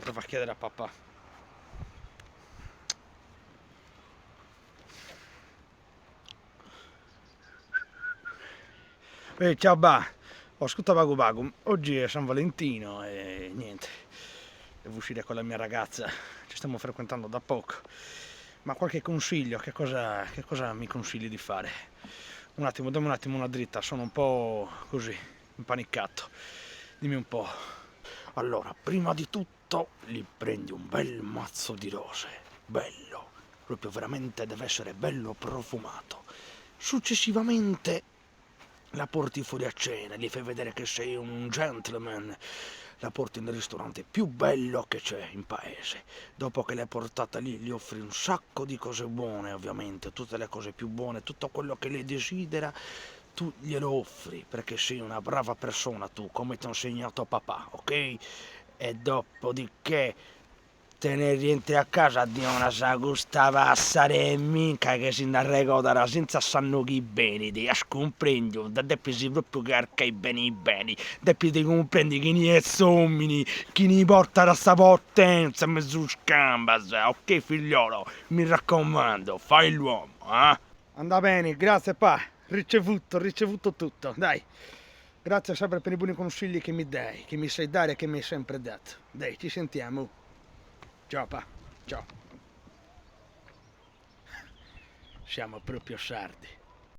prova a chiedere a papà. Ciao ba, ascolta Bagu Bagu, oggi è San Valentino e niente, devo uscire con la mia ragazza, ci stiamo frequentando da poco, ma qualche consiglio, che cosa mi consigli di fare? Un attimo, dammi un attimo una dritta, sono un po' così, impanicato, dimmi un po'. Allora, prima di tutto gli prendi un bel mazzo di rose, bello, proprio veramente deve essere bello profumato. Successivamente la porti fuori a cena, gli fai vedere che sei un gentleman, la porti nel ristorante più bello che c'è in paese. Dopo che l'hai portata lì, gli offri un sacco di cose buone, ovviamente, tutte le cose più buone, tutto quello che lei desidera, tu glielo offri, perché sei una brava persona tu, come ti ha insegnato papà, ok? E dopodiché te ne rientri a casa di una sa gustava assare minca che si narregò senza sanno chi bene, ti scomprendi, da te si proprio che arca i beni, da ti comprendi chi ne è sommini, chi ne porta da sta potenza, mezzo scambas, ok figliolo, mi raccomando, fai l'uomo, eh? Andà bene, grazie pa, ricevuto tutto, dai. Grazie sempre per i buoni consigli che mi dai, che mi sai dare e che mi hai sempre dato. Dai, ci sentiamo. Ciao pa, ciao. Siamo proprio sardi.